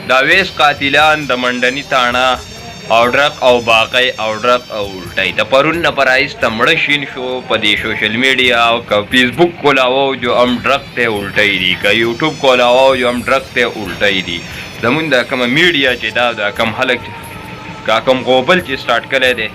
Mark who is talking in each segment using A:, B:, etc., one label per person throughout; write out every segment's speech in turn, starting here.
A: دا ویس قاتلان د منډني تاڼه او ډرق او باقی او ډرق او الټی د پرون نه پر رایسته مړه شین شو په دې سوشل میډیا او که فیسبوک کولاوه جو هم ډرق ته الټی دي که یوټیوب کولاوه جو هم ډرق ته الټی دي زمونږ دا کومه میډیا چې دا کم هلک کا کوم غوبل چې سټارټ کړی دی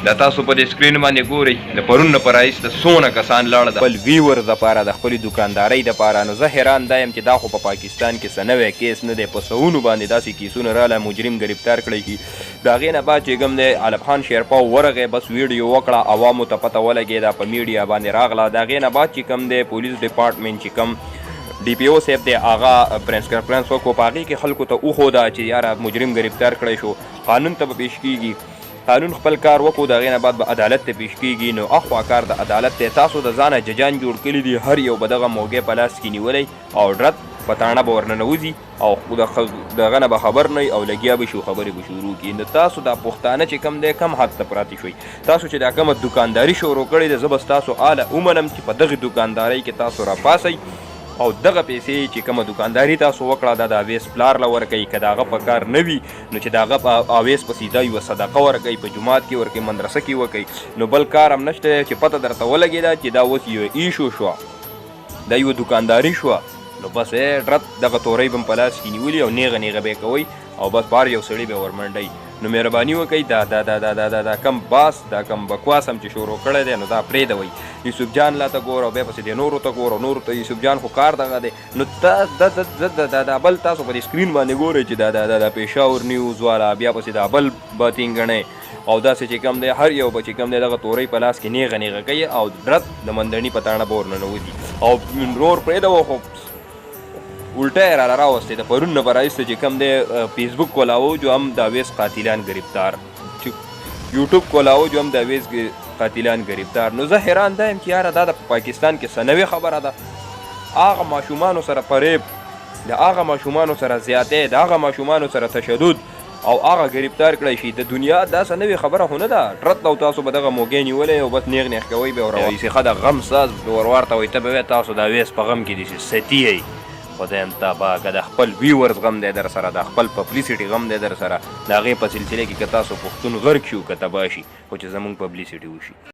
A: دا تاسو په دې سکرین باندې ګورئ د پرون نه پر رایسته څونه کسان لاړه د خپل ویورز دپاره د خپلې دوکاندارۍ دپاره نو زه حیران دا یم چې دا خو په پاکستان کې څه نوی کیس نه دی په سوونو باندې داسې کیسونه راله مجرم ګرفتار کړی شي د هغې نه بعد چې کوم دی علب خان شیرپاو ورغی بس ویډیو وکړه عوامو ته پته ولګېده په میډیا باندې راغله د هغې نه بعد چې کوم دی پولیس ډپارټمنټ چې کوم ډي پی او صاحب دی هغه پرنس کانفرنس وکړو په هغې کې خلکو ته وښوده چې یاره مجرم ګرفتار کړی شو قانون ته به پیش کیږي قانون خپل کار وکړو د هغې نه بعد به عدالت ته پیش کیږي نو اخوا کار د عدالت دی تاسو د ځانه ججان جوړ کړي دي هر یو به دغه موقع په لاس کې نیولی او ډرت په تاڼه به ورننوځي او دغه نه به خبر نه او لګیا به شو خبرې به شروع کړي نو تاسو دا پښتانه چې کم دی کم حد ته پراته شوئ تاسو چې دا کومه دوکانداري شروع کړې ده زه به ستاسو آله ومنم چې په دغې دوکاندارۍ کې تاسو راپاسئ او دغه پیسې چې کومه دوکانداري تاسو وکړه دا د اویس پلار له ورکوي که د هغه په کار نه وي نو چې د هغه په اویس په سیده یوه صدقه ورکوي په جومات کې ورکوي مدرسه کې وکوي نو بل کار هم نشته چې پته درته ولګېده چې دا اوس یو ایشو شوه دا یوه دوکانداري شوه نو بس ډرت دغه تورۍ به په لاس کې نیولي او نیغه نیغه به یې کوئ او بس بار یو سړي به ورمنډئ نو مهرباني وکئ دا کم باس دا کم بکواس هم چې شروع کړی دی نو دا پرېږدوئ یوسف جان لا ته ګوره او بیا پسې دې نورو ته ګوره نورو ته یوسف جان خو کار دغه دی نو دا بل تاسو په دې سکرین باندې ګورئ چې دا پېښور نیوز والا بیا پسې دا بل به تینګڼی او داسې چې کم دی هر یو به چې کم دی دغه تورۍ په لاس کې نیغه نیغه کوي او ډرت د مندڼي په تاڼه به ورننوځي او نور پرېږدوه خو الټه یې راله راوستې د پرون نه به رایسته چې کوم دی فیسبوک کولاوه جو هم د اویس قاتلان گرفتار یوټیوب کولاوه جو هم د اویس قاتلان گرفتار نو زه حیران دا یم چې یاره دا د پاکستان کې څه نوې خبره ده هغه ماشومانو سره فریب د هغه ماشومانو سره زیاتې د هغه ماشومانو سره تشدد او هغه گرفتار کړی شي د دنیا دا څه نوې خبره خو نه ده ټرت او تاسو به دغه موقع نیولی او بس نیغ نیغ کوئ بیا ورسیخه د غم ساز ورورته وایي ته به وایې تاسو د اویس په غم کې داسې ستی یئ خدایم تابه که د خپل ویورز غم دی در سره د خپل پبلیسټي غم دی در سره د هغې په سلسله کې که تاسو پښتون غرق شو که تباه شي خو چې زموږ پبلیسټي وشي